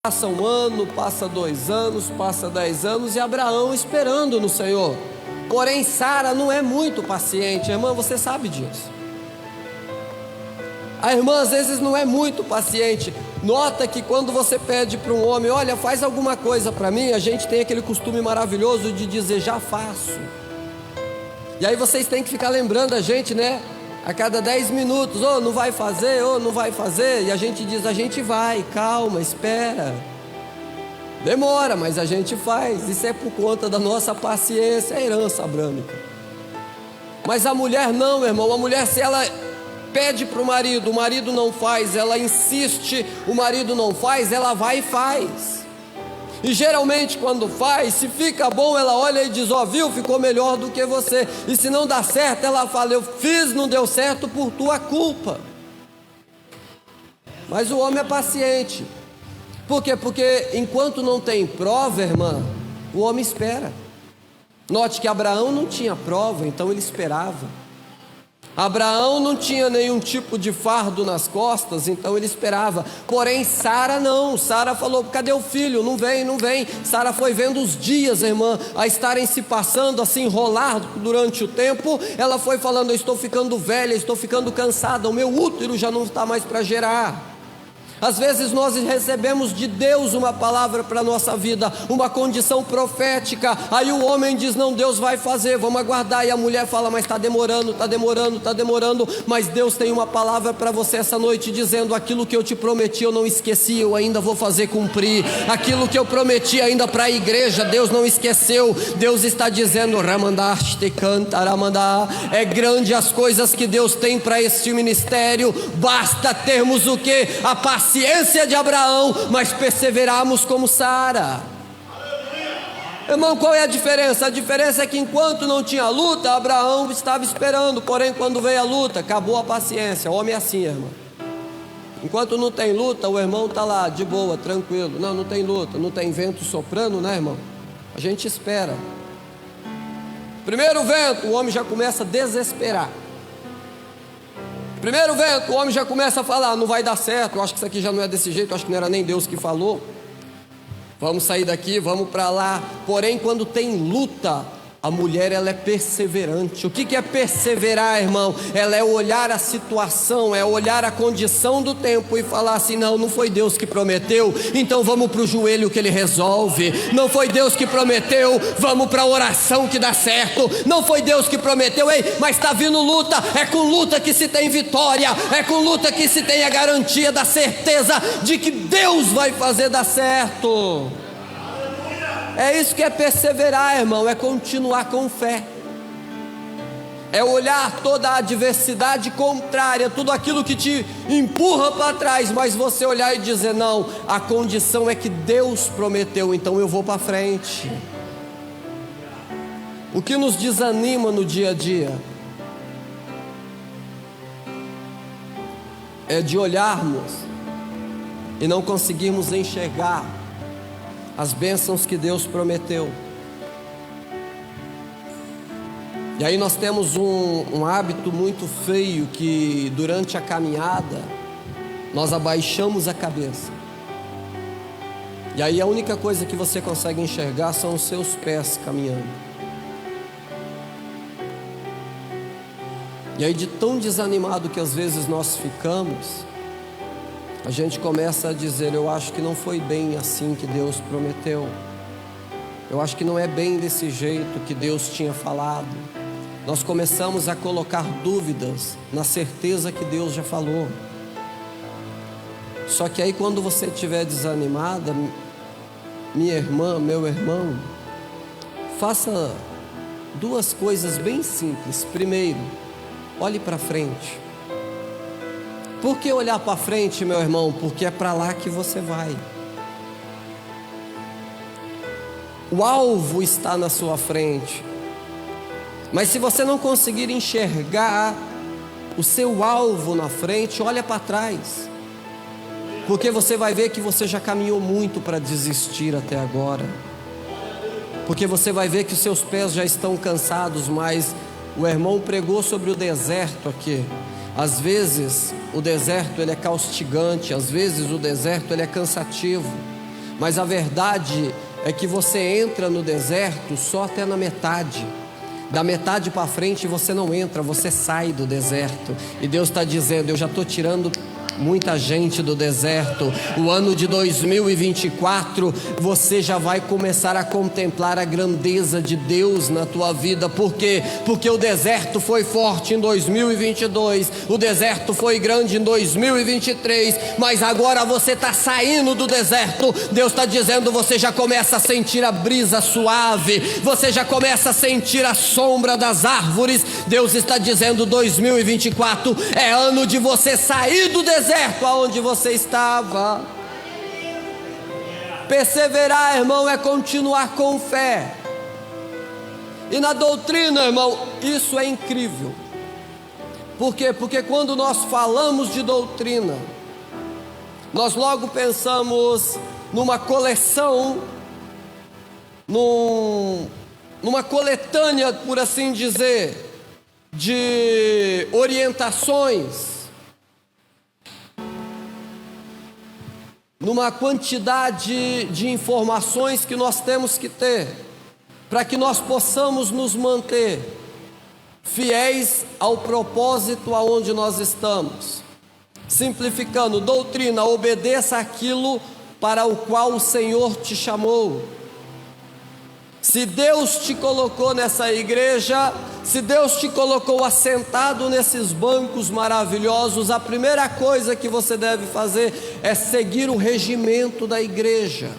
Passa 1 ano, passa 2 anos, passa 10 anos e Abraão esperando no Senhor. Porém, Sara não é muito paciente, irmã, você sabe disso. A irmã às vezes não é muito paciente. Nota que quando você pede para um homem, olha, faz alguma coisa para mim, a gente tem aquele costume maravilhoso de dizer, já faço. E aí vocês têm que ficar lembrando a gente, né? A cada 10 minutos, não vai fazer, não vai fazer. E a gente diz, a gente vai, calma, espera. Demora, mas a gente faz. Isso é por conta da nossa paciência, é herança abrâmica. Mas a mulher não, meu irmão. A mulher, se ela pede para o marido não faz, ela insiste, o marido não faz, ela vai e faz. E geralmente quando faz, se fica bom, ela olha e diz, viu, ficou melhor do que você. E se não dá certo, ela fala, eu fiz, não deu certo por tua culpa. Mas o homem é paciente. Por quê? Porque enquanto não tem prova, irmã, o homem espera. Note que Abraão não tinha prova, então ele esperava. Abraão não tinha nenhum tipo de fardo nas costas, então ele esperava. Porém, Sara não. Sara falou, cadê o filho? Não vem, não vem. Sara foi vendo os dias, irmã, a estarem se passando, a se enrolar durante o tempo. Ela foi falando, eu estou ficando velha, estou ficando cansada, o meu útero já não está mais para gerar. Às vezes nós recebemos de Deus uma palavra para a nossa vida, uma condição profética, aí o homem diz, não, Deus vai fazer, vamos aguardar, e a mulher fala, mas está demorando, mas Deus tem uma palavra para você essa noite, dizendo, aquilo que eu te prometi eu não esqueci, eu ainda vou fazer cumprir, aquilo que eu prometi ainda para a igreja, Deus não esqueceu. Deus está dizendo, Ramandaste cantaramandá, é grande as coisas que Deus tem para este ministério, basta termos o que? A paciência de Abraão, mas perseverarmos como Sara. Irmão, qual é a diferença? A diferença é que enquanto não tinha luta, Abraão estava esperando, porém quando veio a luta, acabou a paciência. O homem é assim, irmão. Enquanto não tem luta, o irmão está lá, de boa, tranquilo. Não tem luta, não tem vento soprando, né, irmão? A gente espera. Primeiro vento, o homem já começa a desesperar. Primeiro vento, o homem já começa a falar, não vai dar certo, eu acho que isso aqui já não é desse jeito, eu acho que não era nem Deus que falou. Vamos sair daqui, vamos para lá. Porém, quando tem luta, a mulher, ela é perseverante. O que é perseverar, irmão? Ela é olhar a situação, é olhar a condição do tempo e falar assim, não foi Deus que prometeu, então vamos para o joelho que Ele resolve. Não foi Deus que prometeu, vamos para a oração que dá certo. Não foi Deus que prometeu, mas está vindo luta, é com luta que se tem vitória, é com luta que se tem a garantia da certeza de que Deus vai fazer dar certo. É isso que é perseverar, irmão, é continuar com fé. É olhar toda a adversidade contrária, tudo aquilo que te empurra para trás, mas você olhar e dizer, não, a condição é que Deus prometeu, então eu vou para frente. O que nos desanima no dia a dia é de olharmos e não conseguirmos enxergar as bênçãos que Deus prometeu. E aí nós temos um hábito muito feio, que durante a caminhada nós abaixamos a cabeça. E aí a única coisa que você consegue enxergar são os seus pés caminhando. E aí, de tão desanimado que às vezes nós ficamos, a gente começa a dizer, eu acho que não foi bem assim que Deus prometeu. Eu acho que não é bem desse jeito que Deus tinha falado. Nós começamos a colocar dúvidas na certeza que Deus já falou. Só que aí quando você estiver desanimada, minha irmã, meu irmão, faça 2 coisas bem simples. Primeiro, olhe para frente. Por que olhar para frente, meu irmão? Porque é para lá que você vai. O alvo está na sua frente. Mas se você não conseguir enxergar o seu alvo na frente, olha para trás. Porque você vai ver que você já caminhou muito para desistir até agora. Porque você vai ver que os seus pés já estão cansados, mas o irmão pregou sobre o deserto aqui. Às vezes o deserto ele é caustigante, às vezes o deserto ele é cansativo. Mas a verdade é que você entra no deserto só até na metade. Da metade para frente você não entra, você sai do deserto. E Deus está dizendo: eu já estou tirando muita gente do deserto. O ano de 2024 você já vai começar a contemplar a grandeza de Deus na tua vida. Por quê? Porque o deserto foi forte em 2022, o deserto foi grande em 2023, mas agora você está saindo do deserto. Deus está dizendo: você já começa a sentir a brisa suave, você já começa a sentir a sombra das árvores. Deus está dizendo: 2024 é ano de você sair do deserto aonde você estava. Perseverar, irmão, é continuar com fé. E na doutrina, irmão, isso é incrível. Por quê? Porque quando nós falamos de doutrina, nós logo pensamos numa coleção, numa coletânea, por assim dizer, de orientações, numa quantidade de informações que nós temos que ter, para que nós possamos nos manter fiéis ao propósito aonde nós estamos. Simplificando, doutrina: obedeça aquilo para o qual o Senhor te chamou. Se Deus te colocou nessa igreja, se Deus te colocou assentado nesses bancos maravilhosos, a primeira coisa que você deve fazer é seguir o regimento da igreja,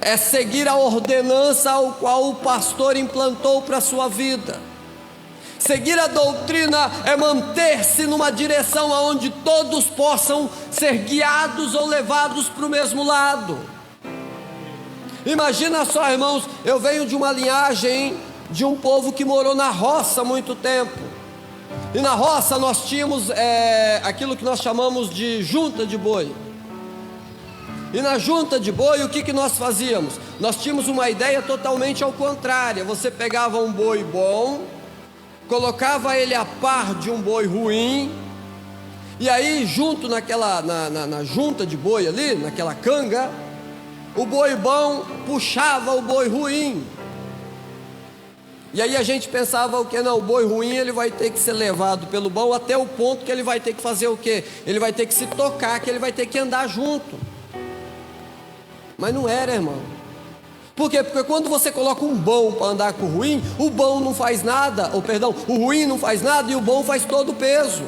é seguir a ordenança ao qual o pastor implantou para a sua vida. Seguir a doutrina é manter-se numa direção aonde todos possam ser guiados ou levados para o mesmo lado. Imagina só, irmãos, eu venho de uma linhagem de um povo que morou na roça há muito tempo. E na roça nós tínhamos aquilo que nós chamamos de junta de boi. E na junta de boi, o que nós fazíamos? Nós tínhamos uma ideia totalmente ao contrário. Você pegava um boi bom, colocava ele a par de um boi ruim, e aí junto na junta de boi ali, naquela canga, o boi bom puxava o boi ruim. E aí a gente pensava o que? Não, o boi ruim ele vai ter que ser levado pelo bom até o ponto que ele vai ter que fazer o quê? Ele vai ter que se tocar, que ele vai ter que andar junto. Mas não era, irmão. Por quê? Porque quando você coloca um bom para andar com o ruim, o bom não faz nada, o ruim não faz nada e o bom faz todo o peso.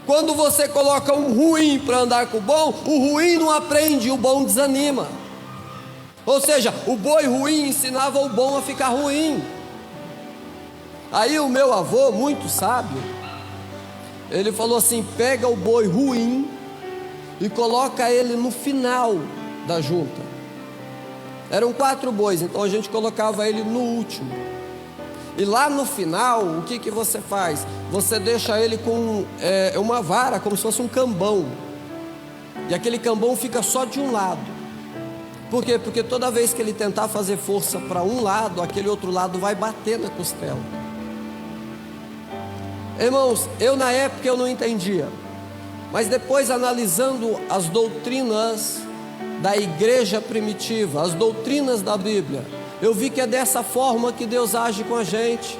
Quando você coloca um ruim para andar com o ruim não aprende, o bom desanima. Ou seja, o boi ruim ensinava o bom a ficar ruim. Aí o meu avô, muito sábio, ele falou assim: pega o boi ruim e coloca ele no final da junta. Eram 4 bois, então a gente colocava ele no último. E lá no final, o que você faz? Você deixa ele com uma vara, como se fosse um cambão. E aquele cambão fica só de um lado. Por quê? Porque toda vez que ele tentar fazer força para um lado, aquele outro lado vai bater na costela. Irmãos, na época eu não entendia. Mas depois, analisando as doutrinas da igreja primitiva, as doutrinas da Bíblia, eu vi que é dessa forma que Deus age com a gente.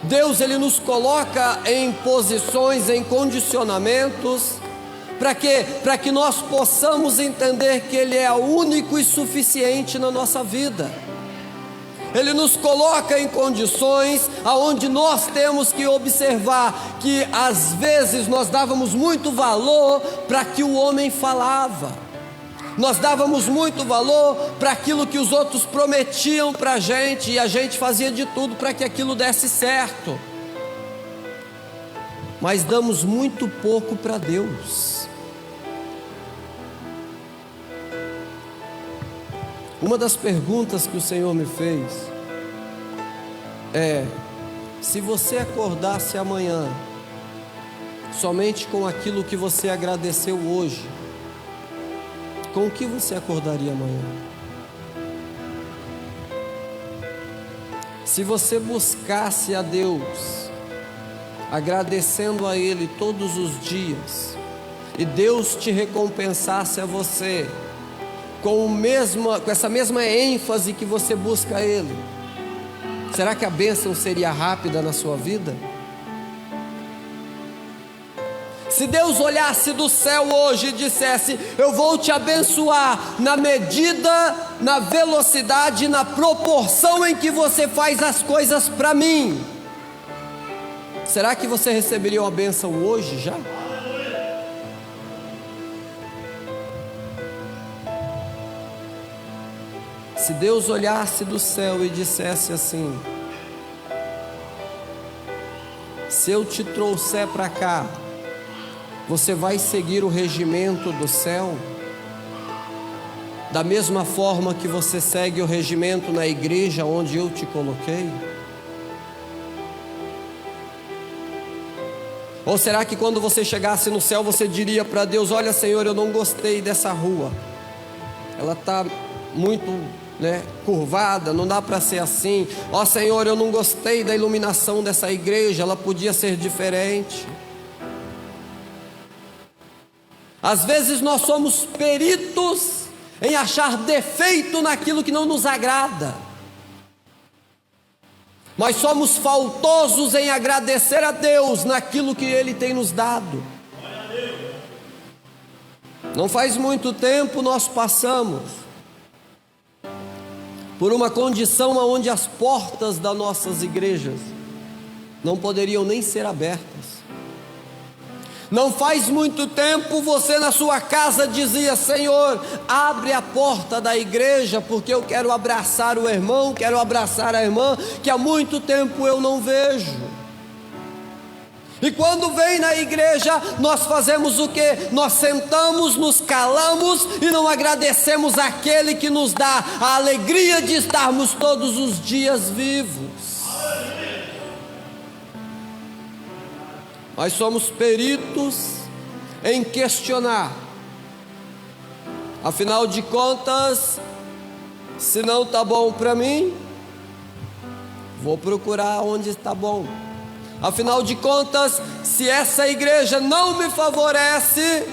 Deus, ele nos coloca em posições, em condicionamentos, para quê? Para que nós possamos entender que Ele é único e suficiente na nossa vida. Ele nos coloca em condições aonde nós temos que observar que às vezes nós dávamos muito valor para que o homem falava. Nós dávamos muito valor para aquilo que os outros prometiam para a gente, e a gente fazia de tudo para que aquilo desse certo. Mas damos muito pouco para Deus. Uma das perguntas que o Senhor me fez é: se você acordasse amanhã somente com aquilo que você agradeceu hoje, com o que você acordaria amanhã? Se você buscasse a Deus, agradecendo a Ele todos os dias, e Deus te recompensasse a você com essa mesma ênfase que você busca Ele, será que a bênção seria rápida na sua vida? Se Deus olhasse do céu hoje e dissesse: eu vou te abençoar na medida, na velocidade, na proporção em que você faz as coisas para mim, será que você receberia uma bênção hoje já? Se Deus olhasse do céu e dissesse assim: se eu te trouxer para cá, você vai seguir o regimento do céu, da mesma forma que você segue o regimento na igreja onde eu te coloquei? Ou será que quando você chegasse no céu você diria para Deus: olha, Senhor, eu não gostei dessa rua, ela está muito curvada, não dá para ser assim. Ó Senhor, eu não gostei da iluminação dessa igreja, ela podia ser diferente. Às vezes nós somos peritos em achar defeito naquilo que não nos agrada, mas somos faltosos em agradecer a Deus naquilo que Ele tem nos dado. Não faz muito tempo nós passamos por uma condição onde as portas das nossas igrejas não poderiam nem ser abertas. Não faz muito tempo você na sua casa dizia: Senhor, abre a porta da igreja, porque eu quero abraçar o irmão, quero abraçar a irmã, que há muito tempo eu não vejo. E quando vem na igreja, nós fazemos o quê? Nós sentamos, nos calamos e não agradecemos aquele que nos dá a alegria de estarmos todos os dias vivos. Nós somos peritos em questionar. Afinal de contas, se não está bom para mim, vou procurar onde está bom. Afinal de contas, se essa igreja não me favorece,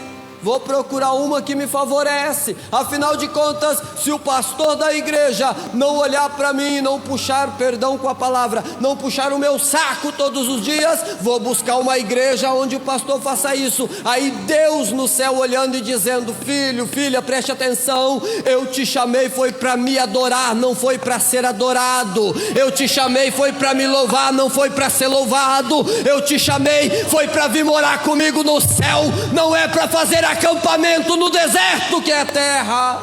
vou procurar uma que me favorece. Afinal de contas, se o pastor da igreja não olhar para mim, não puxar, perdão com a palavra, não puxar o meu saco todos os dias, vou buscar uma igreja onde o pastor faça isso. Aí Deus no céu olhando e dizendo: filho, filha, preste atenção, eu te chamei foi para me adorar, não foi para ser adorado. Eu te chamei foi para me louvar, não foi para ser louvado. Eu te chamei foi para vir morar comigo no céu, não é para fazer acampamento no deserto que é terra.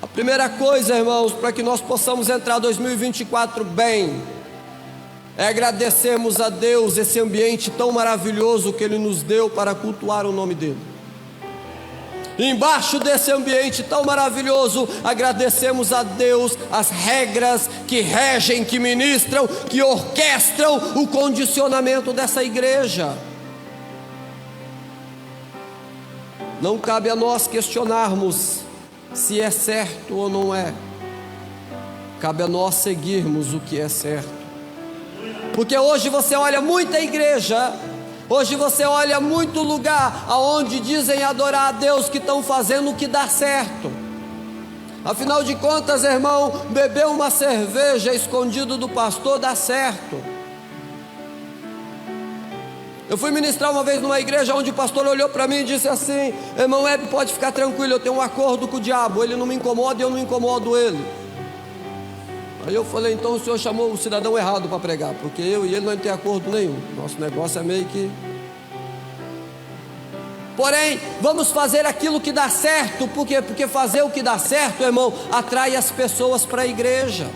A primeira coisa, irmãos, para que nós possamos entrar 2024 bem, é agradecermos a Deus esse ambiente tão maravilhoso que Ele nos deu para cultuar o nome dEle. Embaixo desse ambiente tão maravilhoso, agradecemos a Deus as regras que regem, que ministram, que orquestram o condicionamento dessa igreja. Não cabe a nós questionarmos se é certo ou não é. Cabe a nós seguirmos o que é certo. Porque hoje você olha muita igreja, hoje você olha muito lugar aonde dizem adorar a Deus, que estão fazendo o que dá certo. Afinal de contas, irmão, beber uma cerveja escondido do pastor dá certo. Eu fui ministrar uma vez numa igreja onde o pastor olhou para mim e disse assim: irmão Web, pode ficar tranquilo, eu tenho um acordo com o diabo, ele não me incomoda e eu não incomodo ele. Aí eu falei: então o senhor chamou o cidadão errado para pregar, porque eu e ele não tem acordo nenhum, nosso negócio é meio que... Porém, vamos fazer aquilo que dá certo. Por quê? Porque fazer o que dá certo, irmão, atrai as pessoas para a igreja.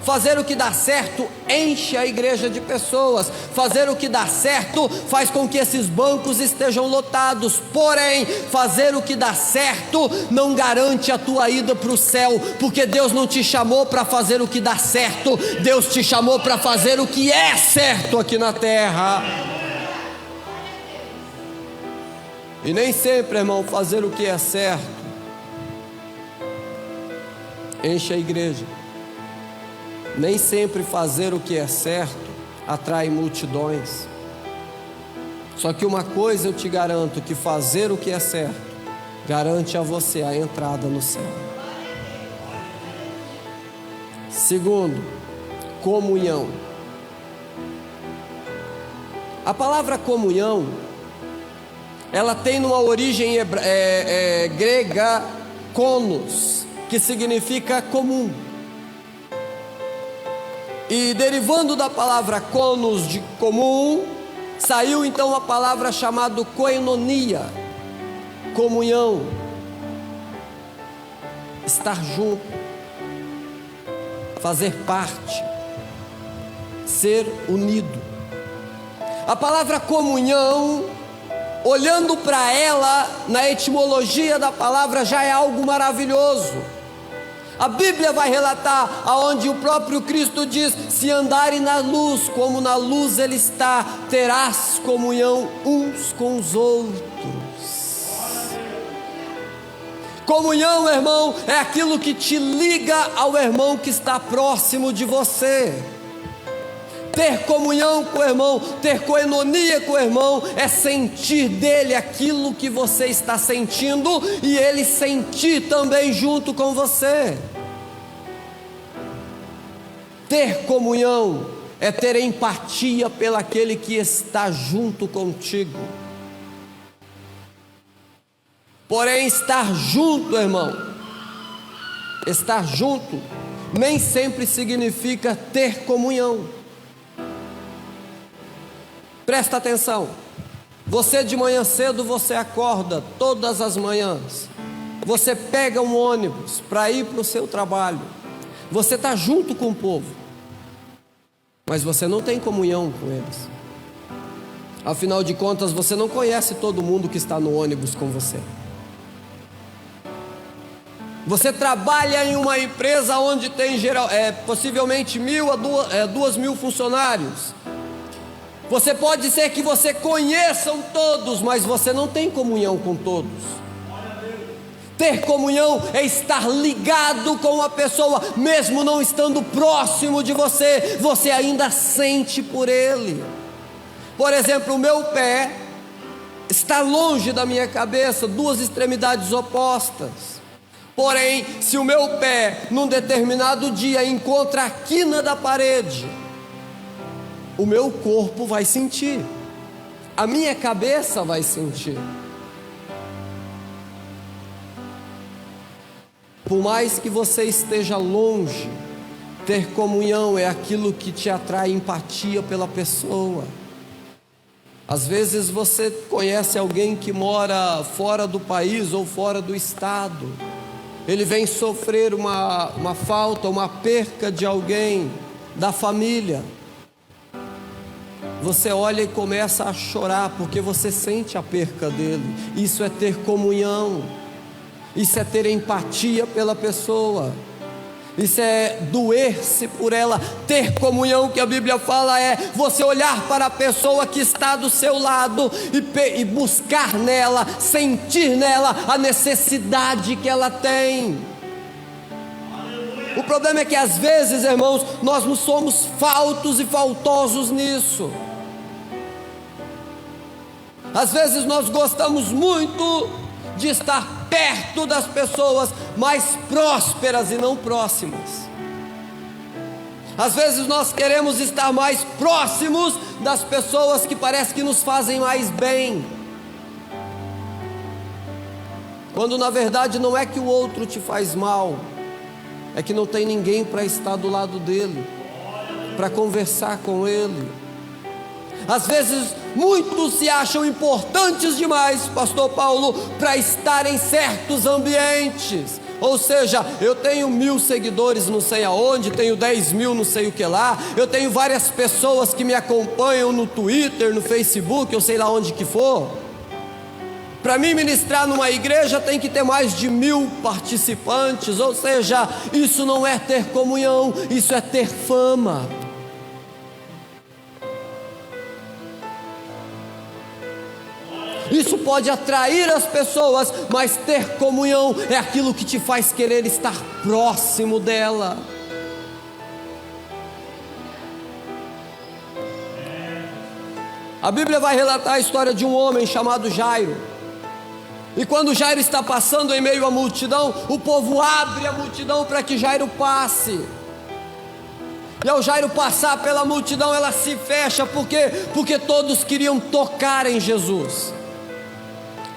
Fazer o que dá certo enche a igreja de pessoas. Fazer o que dá certo faz com que esses bancos estejam lotados. Porém, fazer o que dá certo não garante a tua ida para o céu, porque Deus não te chamou para fazer o que dá certo, Deus te chamou para fazer o que é certo aqui na terra. E nem sempre, irmão, fazer o que é certo enche a igreja. Nem sempre fazer o que é certo atrai multidões. Só que uma coisa eu te garanto, que fazer o que é certo garante a você a entrada no céu. Segundo, comunhão. A palavra comunhão, ela tem uma origem grega, konos, que significa comum. E derivando da palavra konos, de comum, saiu então a palavra chamada koinonia, comunhão, estar junto, fazer parte, ser unido. A palavra comunhão, olhando para ela, na etimologia da palavra, já é algo maravilhoso. A Bíblia vai relatar aonde o próprio Cristo diz: se andarem na luz, como na luz Ele está, terás comunhão uns com os outros. Comunhão, irmão, é aquilo que te liga ao irmão que está próximo de você. Ter comunhão com o irmão, ter koinonia com o irmão, é sentir dele aquilo que você está sentindo e ele sentir também junto com você. Ter comunhão é ter empatia pelaquele que está junto contigo. Porém, estar junto, irmão, estar junto nem sempre significa ter comunhão. Presta atenção, você de manhã cedo, você acorda todas as manhãs, você pega um ônibus para ir para o seu trabalho, você está junto com o povo, mas você não tem comunhão com eles. Afinal de contas, você não conhece todo mundo que está no ônibus com você. Você trabalha em uma empresa onde tem possivelmente 1.000 a 2.000 funcionários. Você pode ser que você conheçam todos, mas você não tem comunhão com todos. Ter comunhão é estar ligado com a pessoa, mesmo não estando próximo de você, você ainda sente por ele. Por exemplo, o meu pé está longe da minha cabeça, duas extremidades opostas. Porém, se o meu pé, num determinado dia, encontra a quina da parede, o meu corpo vai sentir, a minha cabeça vai sentir. Por mais que você esteja longe, ter comunhão é aquilo que te atrai empatia pela pessoa. Às vezes você conhece alguém que mora fora do país ou fora do estado. Ele vem sofrer uma falta, uma perca de alguém da família. Você olha e começa a chorar porque você sente a perca dele. Isso é ter comunhão. Isso é ter empatia pela pessoa. Isso é doer-se por ela. Ter comunhão, que a Bíblia fala, é você olhar para a pessoa que está do seu lado e buscar nela, sentir nela a necessidade que ela tem. O problema é que às vezes, irmãos, nós não somos faltos e faltosos nisso. Às vezes nós gostamos muito de estar perto das pessoas mais prósperas e não próximas. Às vezes nós queremos estar mais próximos das pessoas que parece que nos fazem mais bem, quando na verdade não é que o outro te faz mal, é que não tem ninguém para estar do lado dele, para conversar com ele. Às vezes muitos se acham importantes demais, pastor Paulo, para estar em certos ambientes. Ou seja, eu tenho 1.000 seguidores não sei aonde, tenho 10.000 não sei o que lá, eu tenho várias pessoas que me acompanham no Twitter, no Facebook, eu sei lá onde que for. Para mim ministrar numa igreja tem que ter mais de 1.000 participantes. Ou seja, isso não é ter comunhão, isso é ter fama. Isso pode atrair as pessoas, mas ter comunhão é aquilo que te faz querer estar próximo dela. A Bíblia vai relatar a história de um homem chamado Jairo. E quando Jairo está passando em meio à multidão, o povo abre a multidão para que Jairo passe. E ao Jairo passar pela multidão, ela se fecha. Por quê? Porque todos queriam tocar em Jesus.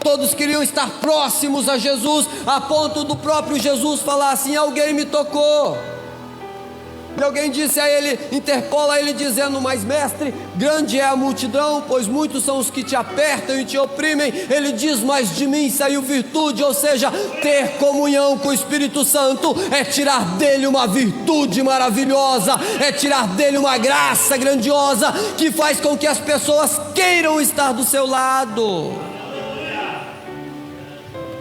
Todos queriam estar próximos a Jesus, a ponto do próprio Jesus falar assim: alguém me tocou. E alguém disse a ele, interpola ele dizendo: mas mestre, grande é a multidão, pois muitos são os que te apertam e te oprimem. Ele diz: mas de mim saiu virtude. Ou seja, ter comunhão com o Espírito Santo é tirar dele uma virtude maravilhosa, é tirar dele uma graça grandiosa, que faz com que as pessoas queiram estar do seu lado.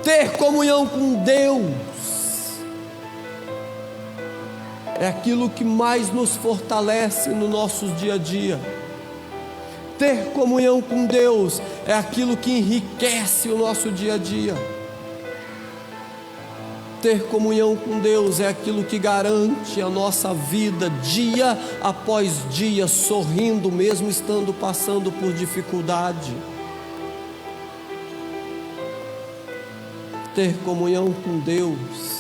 Ter comunhão com Deus é aquilo que mais nos fortalece no nosso dia a dia. Ter comunhão com Deus é aquilo que enriquece o nosso dia a dia. Ter comunhão com Deus é aquilo que garante a nossa vida dia após dia, sorrindo mesmo estando passando por dificuldade. Ter comunhão com Deus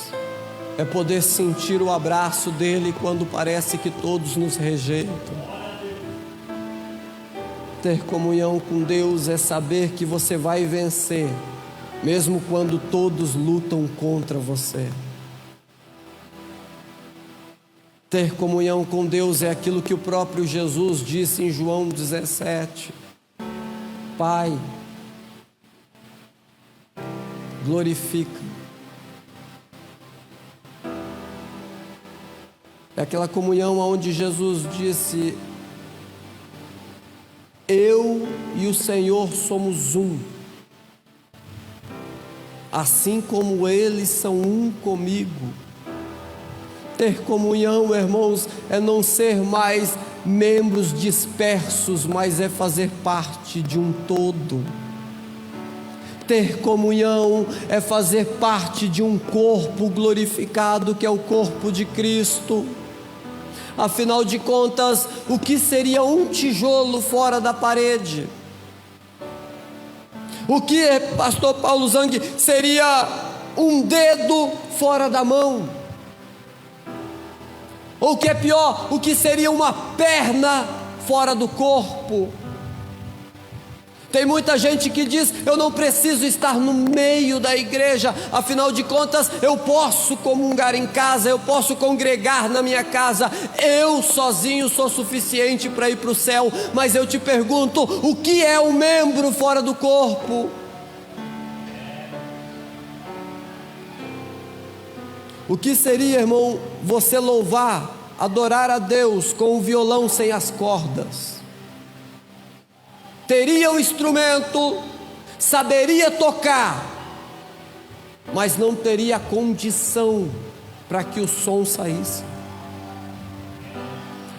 é poder sentir o abraço dele quando parece que todos nos rejeitam. Ter comunhão com Deus é saber que você vai vencer, mesmo quando todos lutam contra você. Ter comunhão com Deus é aquilo que o próprio Jesus disse em João 17: Pai, glorifica. É aquela comunhão onde Jesus disse: eu e o Senhor somos um, assim como eles são um comigo. Ter comunhão, irmãos, é não ser mais membros dispersos, mas é fazer parte de um todo. Ter comunhão é fazer parte de um corpo glorificado, que é o corpo de Cristo. Afinal de contas, o que seria um tijolo fora da parede? O que, pastor Paulo Zang, seria um dedo fora da mão? Ou o que é pior, o que seria uma perna fora do corpo? Tem muita gente que diz: eu não preciso estar no meio da igreja, afinal de contas eu posso comungar em casa, eu posso congregar na minha casa, eu sozinho sou suficiente para ir para o céu. Mas eu te pergunto, o que é um membro fora do corpo? O que seria, irmão, você louvar, adorar a Deus com o violão sem as cordas? Teria o instrumento, saberia tocar, mas não teria condição para que o som saísse.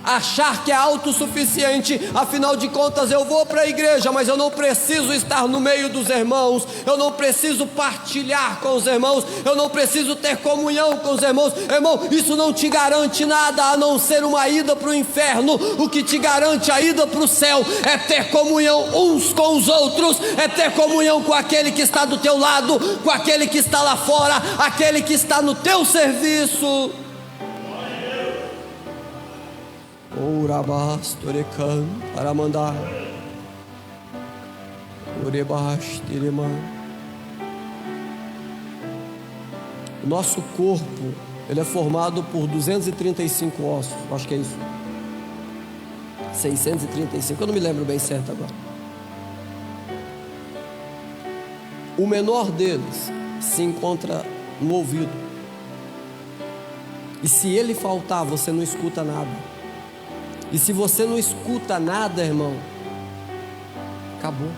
Achar que é autossuficiente, afinal de contas eu vou para a igreja, mas eu não preciso estar no meio dos irmãos, eu não preciso partilhar com os irmãos, eu não preciso ter comunhão com os irmãos. Irmão, isso não te garante nada a não ser uma ida para o inferno. O que te garante a ida para o céu é ter comunhão uns com os outros, é ter comunhão com aquele que está do teu lado, com aquele que está lá fora, aquele que está no teu serviço. Orabastorecan para mandar Orebastirema. O nosso corpo, ele é formado por 235 ossos, acho que é isso, 635, eu não me lembro bem certo agora. O menor deles se encontra no ouvido, e se ele faltar, você não escuta nada. E se você não escuta nada, irmão, acabou.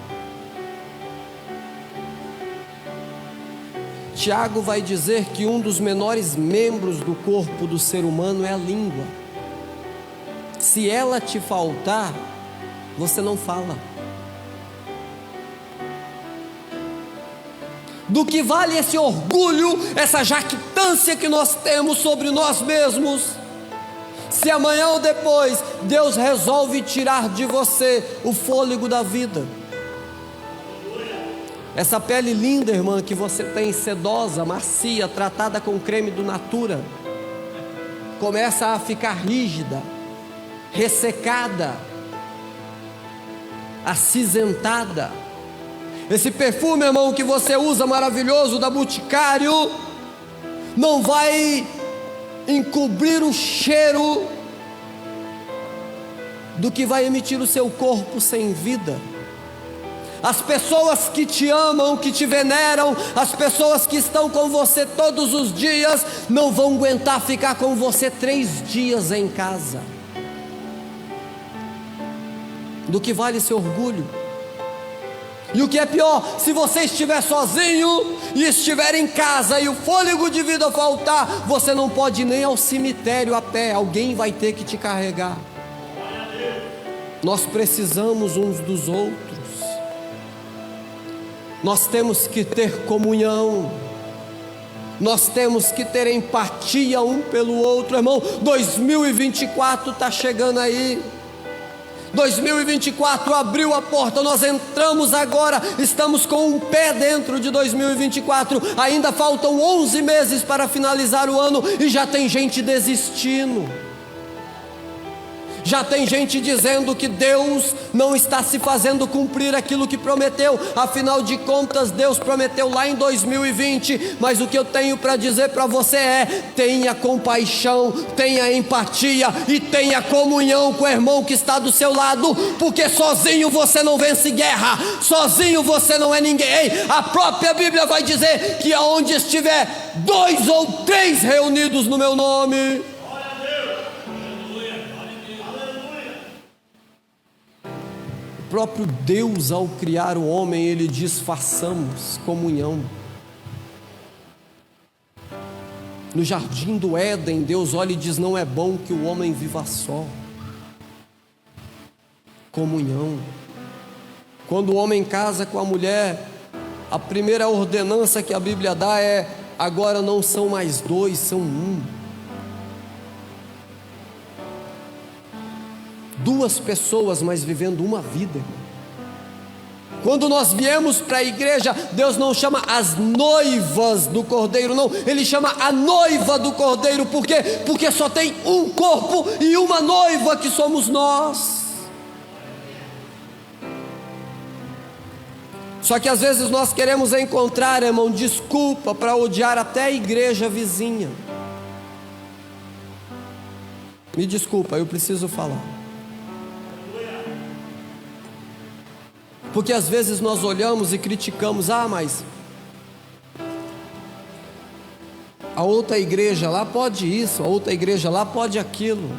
Tiago vai dizer que um dos menores membros do corpo do ser humano é a língua. Se ela te faltar, você não fala. Do que vale esse orgulho, essa jactância que nós temos sobre nós mesmos, se amanhã ou depois Deus resolve tirar de você o fôlego da vida. Essa pele linda, irmã, que você tem, sedosa, macia, tratada com creme do Natura, começa a ficar rígida, ressecada, acinzentada. Esse perfume, irmão, que você usa maravilhoso da Boticário, não vai encobrir o cheiro do que vai emitir o seu corpo sem vida. As pessoas que te amam, que te veneram, as pessoas que estão com você todos os dias, não vão aguentar ficar com você 3 dias em casa. Do que vale seu orgulho? E o que é pior, se você estiver sozinho e estiver em casa e o fôlego de vida faltar, você não pode ir nem ao cemitério a pé, alguém vai ter que te carregar. Nós precisamos uns dos outros. Nós temos que ter comunhão, nós temos que ter empatia um pelo outro, irmão. 2024 está chegando aí, 2024 abriu a porta, nós entramos agora, estamos com um pé dentro de 2024, ainda faltam 11 meses para finalizar o ano e já tem gente desistindo. Já tem gente dizendo que Deus não está se fazendo cumprir aquilo que prometeu. Afinal de contas, Deus prometeu lá em 2020. Mas o que eu tenho para dizer para você é: tenha compaixão, tenha empatia e tenha comunhão com o irmão que está do seu lado, porque sozinho você não vence guerra, sozinho você não é ninguém. A própria Bíblia vai dizer que aonde estiver 2 ou 3 reunidos no meu nome, o próprio Deus, ao criar o homem, ele diz: façamos comunhão. No jardim do Éden, Deus olha e diz: não é bom que o homem viva só. Comunhão. Quando o homem casa com a mulher, a primeira ordenança que a Bíblia dá é: agora não são mais 2, são 1. 2 pessoas, mas vivendo uma vida. Quando nós viemos para a igreja, Deus não chama as noivas do Cordeiro, não, Ele chama a noiva do Cordeiro. Por quê? Porque só tem um corpo e uma noiva, que somos nós. Só que às vezes nós queremos encontrar, irmão, desculpa para odiar até a igreja vizinha. Me desculpa, eu preciso falar. Porque às vezes nós olhamos e criticamos: mas a outra igreja lá pode isso, a outra igreja lá pode aquilo,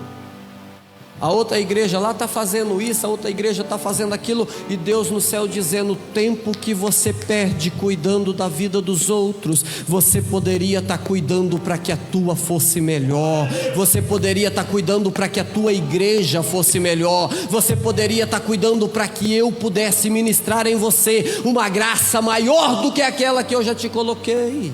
a outra igreja lá está fazendo isso, a outra igreja está fazendo aquilo. E Deus no céu dizendo: o tempo que você perde cuidando da vida dos outros, você poderia estar cuidando para que a tua fosse melhor. Você poderia estar cuidando para que a tua igreja fosse melhor. Você poderia estar cuidando para que eu pudesse ministrar em você uma graça maior do que aquela que eu já te coloquei.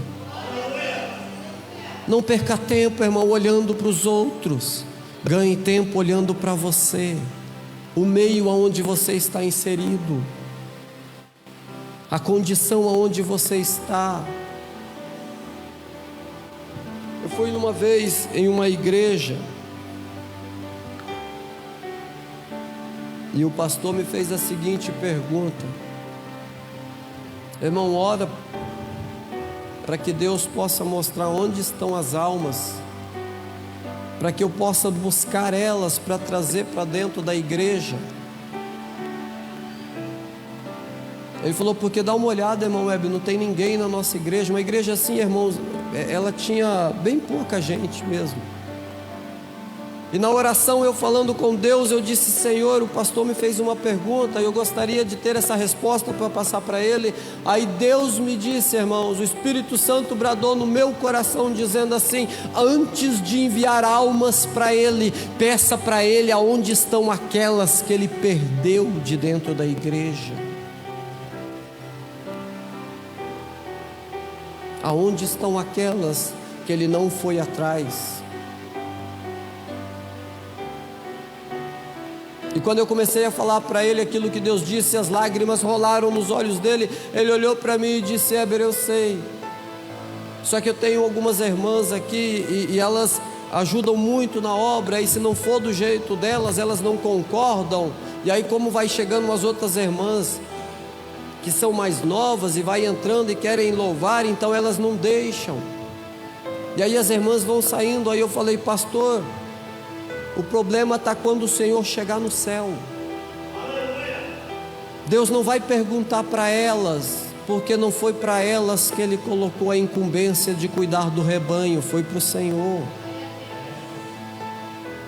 Não perca tempo, irmão, olhando para os outros. Ganhe tempo olhando para você, o meio aonde você está inserido, a condição aonde você está. Eu fui uma vez em uma igreja e o pastor me fez a seguinte pergunta: irmão, ora para que Deus possa mostrar onde estão as almas, para que eu possa buscar elas para trazer para dentro da igreja. Ele falou: porque dá uma olhada, irmão Web, não tem ninguém na nossa igreja. Uma igreja assim, irmãos, ela tinha bem pouca gente mesmo. E na oração, eu falando com Deus, eu disse: Senhor, o pastor me fez uma pergunta, eu gostaria de ter essa resposta para passar para ele. Aí Deus me disse, irmãos, o Espírito Santo bradou no meu coração dizendo assim: antes de enviar almas para ele, peça para ele aonde estão aquelas que ele perdeu de dentro da igreja. Aonde estão aquelas que ele não foi atrás? E quando eu comecei a falar para ele aquilo que Deus disse, as lágrimas rolaram nos olhos dele. Ele olhou para mim e disse: Heber, eu sei, só que eu tenho algumas irmãs aqui e elas ajudam muito na obra, e se não for do jeito delas, elas não concordam. E aí, como vai chegando umas outras irmãs que são mais novas e vai entrando e querem louvar, então elas não deixam. E aí as irmãs vão saindo. Aí eu falei: pastor, o problema está quando o Senhor chegar no céu. Deus não vai perguntar para elas, porque não foi para elas que Ele colocou a incumbência de cuidar do rebanho, foi para o Senhor.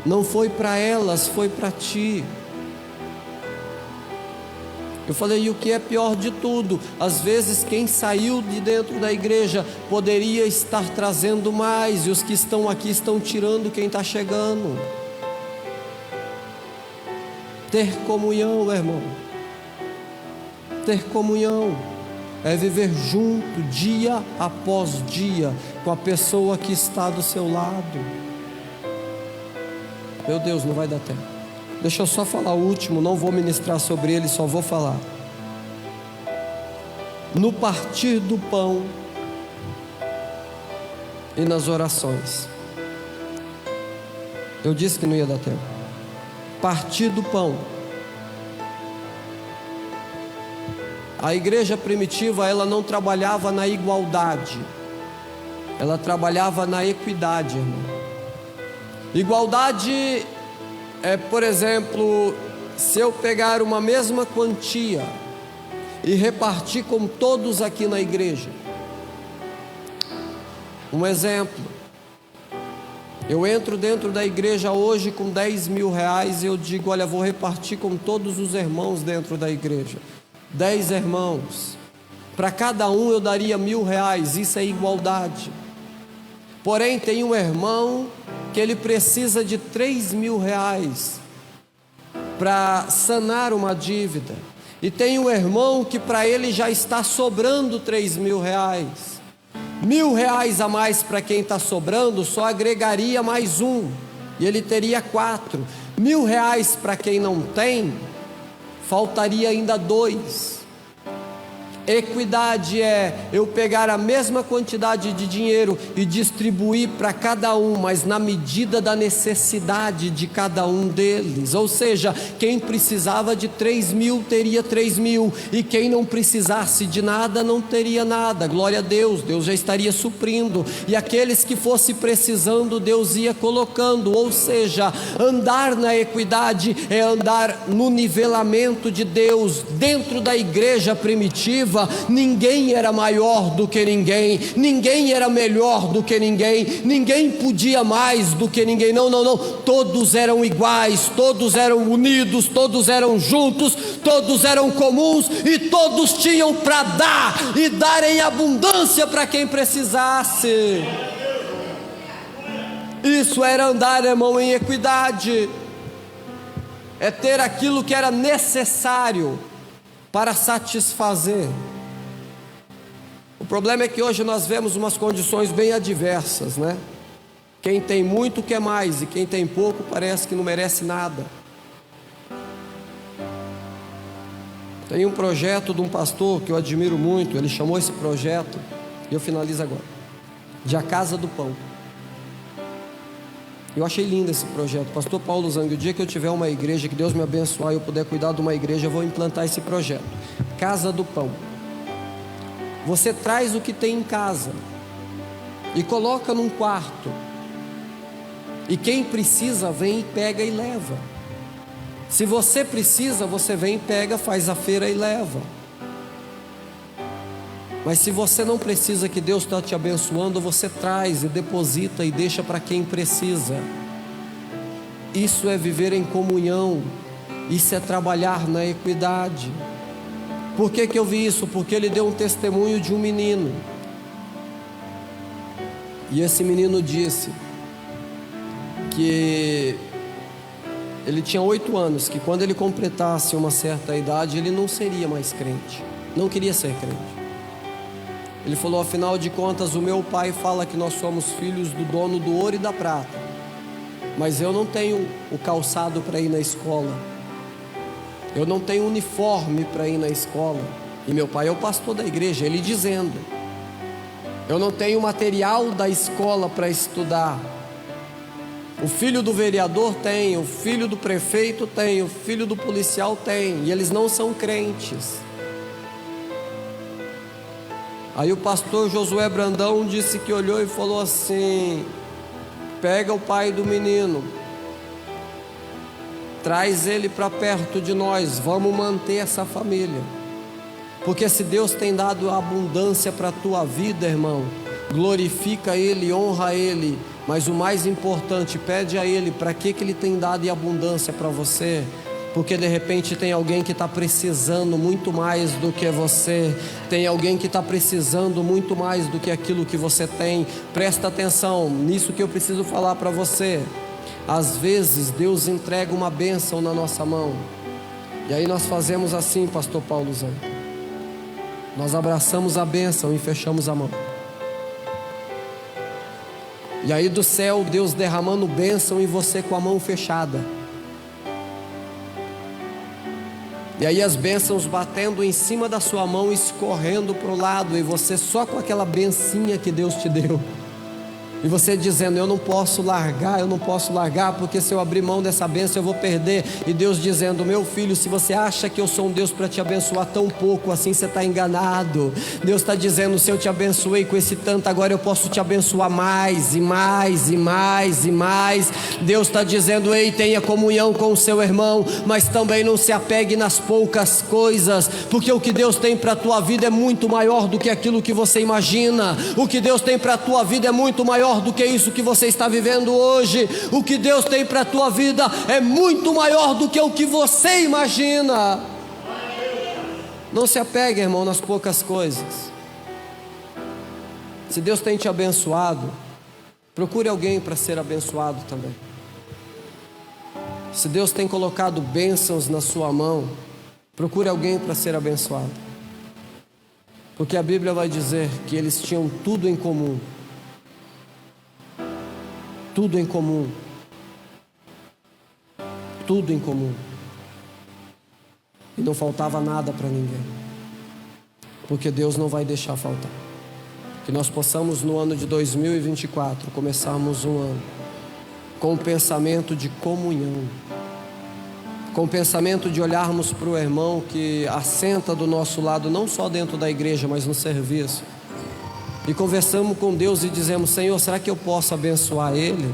Não foi para elas, foi para ti. Eu falei: e o que é pior de tudo, às vezes quem saiu de dentro da igreja poderia estar trazendo mais, e os que estão aqui estão tirando quem está chegando. Ter comunhão, irmão, ter comunhão é viver junto, dia após dia, com a pessoa que está do seu lado. Meu Deus, não vai dar tempo. Deixa eu só falar o último, não vou ministrar sobre ele, só vou falar. No partir do pão e nas orações. Eu disse que não ia dar tempo. Partir do pão. A igreja primitiva, ela não trabalhava na igualdade, ela trabalhava na equidade, irmão. Igualdade é, por exemplo, se eu pegar uma mesma quantia e repartir com todos aqui na igreja. Um exemplo: eu entro dentro da igreja hoje com 10 mil reais e eu digo: olha, vou repartir com todos os irmãos dentro da igreja. 10 irmãos, para cada um eu daria 1.000 reais, isso é igualdade. Porém, tem um irmão que ele precisa de 3.000 reais para sanar uma dívida, e tem um irmão que para ele já está sobrando 3.000 reais. 1.000 reais a mais para quem está sobrando só agregaria mais um, e ele teria 4. 1.000 reais para quem não tem, faltaria ainda 2. Equidade é eu pegar a mesma quantidade de dinheiro e distribuir para cada um, mas na medida da necessidade de cada um deles. Ou seja, quem precisava de 3.000 teria 3.000, e quem não precisasse de nada não teria nada. Glória a Deus, Deus já estaria suprindo, e aqueles que fosse precisando, Deus ia colocando. Ou seja, andar na equidade é andar no nivelamento de Deus. Dentro da igreja primitiva, ninguém era maior do que ninguém, ninguém era melhor do que ninguém, ninguém podia mais do que ninguém. Não, todos eram iguais, todos eram unidos, todos eram juntos, todos eram comuns, e todos tinham para dar, e dar em abundância para quem precisasse. Isso era andar, irmão, em equidade. É ter aquilo que era necessário para satisfazer. O problema é que hoje nós vemos umas condições bem adversas, né? Quem tem muito quer mais, e quem tem pouco parece que não merece nada. Tem um projeto de um pastor que eu admiro muito, ele chamou esse projeto, e eu finalizo agora, de A Casa do Pão. Eu achei lindo esse projeto. Pastor Paulo Zang, o dia que eu tiver uma igreja, que Deus me abençoar e eu puder cuidar de uma igreja, eu vou implantar esse projeto. Casa do Pão. Você traz o que tem em casa e coloca num quarto, e quem precisa vem e pega e leva. Se você precisa, você vem e pega, faz a feira e leva. Mas se você não precisa, que Deus está te abençoando, você traz e deposita e deixa para quem precisa. Isso é viver em comunhão, isso é trabalhar na equidade. Por que eu vi isso? Porque ele deu um testemunho de um menino, e esse menino disse que ele tinha 8 anos, que quando ele completasse uma certa idade, ele não seria mais crente, não queria ser crente. Ele falou: afinal de contas, o meu pai fala que nós somos filhos do dono do ouro e da prata, mas eu não tenho o calçado para ir na escola, Eu não tenho uniforme para ir na escola. E meu pai é o pastor da igreja, ele dizendo: eu não tenho material da escola para estudar. O filho do vereador tem, o filho do prefeito tem, o filho do policial tem, e eles não são crentes. Aí o pastor Josué Brandão disse que olhou e falou assim: pega o pai do menino, traz ele para perto de nós, vamos manter essa família. Porque se Deus tem dado abundância para a tua vida, irmão, glorifica Ele, honra Ele. Mas o mais importante, pede a Ele para que Ele tem dado em abundância para você. Porque de repente tem alguém que está precisando muito mais do que você. Tem alguém que está precisando muito mais do que aquilo que você tem. Presta atenção nisso que eu preciso falar para você. Às vezes Deus entrega uma bênção na nossa mão, e aí nós fazemos assim, pastor Paulo Zan, nós abraçamos a bênção e fechamos a mão. E aí do céu Deus derramando bênção e você com a mão fechada. E aí as bênçãos batendo em cima da sua mão, escorrendo para o lado, e você só com aquela bencinha que Deus te deu. E você dizendo: eu não posso largar, porque se eu abrir mão dessa bênção eu vou perder. E Deus dizendo: meu filho, se você acha que eu sou um Deus para te abençoar tão pouco assim, você está enganado. Deus está dizendo: se eu te abençoei com esse tanto, agora eu posso te abençoar mais e mais e mais e mais. Deus está dizendo: ei, tenha comunhão com o seu irmão, mas também não se apegue nas poucas coisas, porque o que Deus tem para a tua vida é muito maior do que aquilo que você imagina. O que Deus tem para a tua vida é muito maior do que isso que você está vivendo hoje. O que Deus tem para a tua vida é muito maior do que o que você imagina. Não se apegue, irmão, nas poucas coisas. Se Deus tem te abençoado, procure alguém para ser abençoado também. Se Deus tem colocado bênçãos na sua mão, procure alguém para ser abençoado. Porque a Bíblia vai dizer que eles tinham tudo em comum. Tudo em comum. Tudo em comum. E não faltava nada para ninguém. Porque Deus não vai deixar faltar. Que nós possamos no ano de 2024 começarmos um ano com o pensamento de comunhão, com o pensamento de olharmos para o irmão que assenta do nosso lado, não só dentro da igreja, mas no serviço, e conversamos com Deus e dizemos: Senhor, será que eu posso abençoar ele?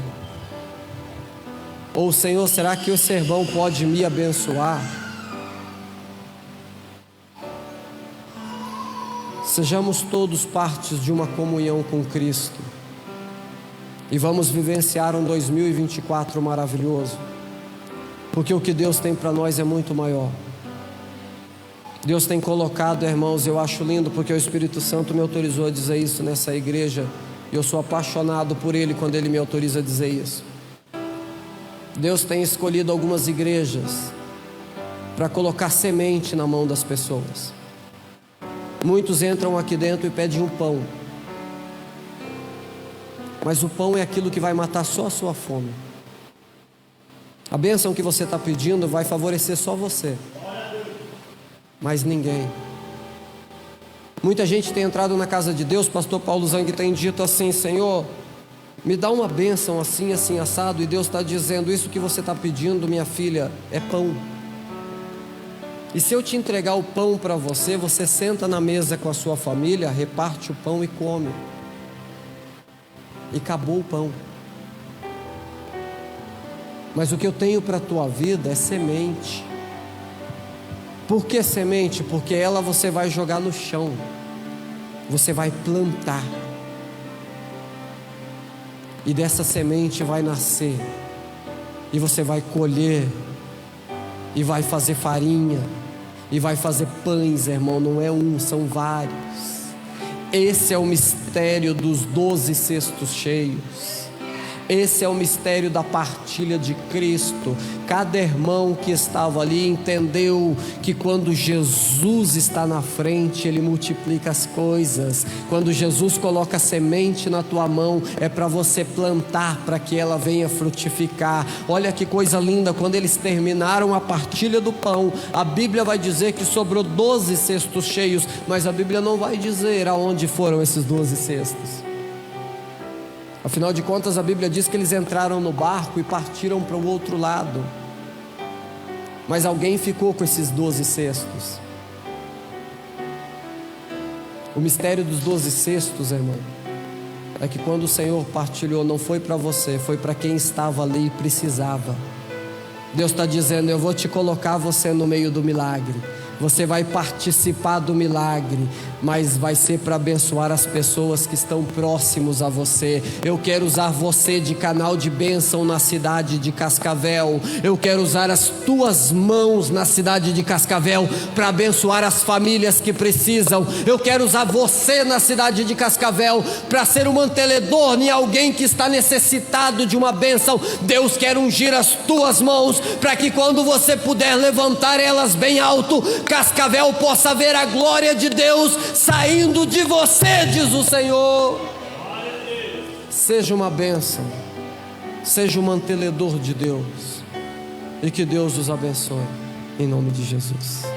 Ou Senhor, será que esse irmão pode me abençoar? Sejamos todos partes de uma comunhão com Cristo, e vamos vivenciar um 2024 maravilhoso, porque o que Deus tem para nós é muito maior. Deus tem colocado, irmãos, eu acho lindo, porque o Espírito Santo me autorizou a dizer isso nessa igreja, e eu sou apaixonado por Ele quando Ele me autoriza a dizer isso. Deus tem escolhido algumas igrejas para colocar semente na mão das pessoas. Muitos entram aqui dentro e pedem um pão, mas o pão é aquilo que vai matar só a sua fome. A bênção que você está pedindo vai favorecer só você, mas ninguém. Muita gente tem entrado na casa de Deus, pastor Paulo Zang tem dito assim: Senhor, me dá uma bênção assim, assim, assado. E Deus está dizendo: isso que você está pedindo, minha filha, é pão. E se eu te entregar o pão para você, você senta na mesa com a sua família, reparte o pão e come. E acabou o pão. Mas o que eu tenho para a tua vida é semente. Por que semente? Porque ela você vai jogar no chão, você vai plantar, e dessa semente vai nascer, e você vai colher, e vai fazer farinha, e vai fazer pães, irmão. Não é um, são vários. Esse é o mistério dos 12 cestos cheios. Esse é o mistério da partilha de Cristo. Cada irmão que estava ali entendeu que quando Jesus está na frente, Ele multiplica as coisas. Quando Jesus coloca a semente na tua mão, é para você plantar, para que ela venha frutificar. Olha que coisa linda, quando eles terminaram a partilha do pão, a Bíblia vai dizer que sobrou 12 cestos cheios, mas a Bíblia não vai dizer aonde foram esses 12 cestos. Afinal de contas, a Bíblia diz que eles entraram no barco e partiram para o outro lado. Mas alguém ficou com esses 12 cestos. O mistério dos 12 cestos, irmão, é que quando o Senhor partilhou, não foi para você, foi para quem estava ali e precisava. Deus está dizendo: eu vou te colocar você no meio do milagre. Você vai participar do milagre, mas vai ser para abençoar as pessoas que estão próximos a você. Eu quero usar você de canal de bênção na cidade de Cascavel. Eu quero usar as tuas mãos na cidade de Cascavel para abençoar as famílias que precisam. Eu quero usar você na cidade de Cascavel para ser um mantenedor em alguém que está necessitado de uma bênção. Deus quer ungir as tuas mãos para que quando você puder levantar elas bem alto, Cascavel possa ver a glória de Deus saindo de você, diz o Senhor. Seja uma bênção, seja um mantenedor de Deus, e que Deus os abençoe, em nome de Jesus.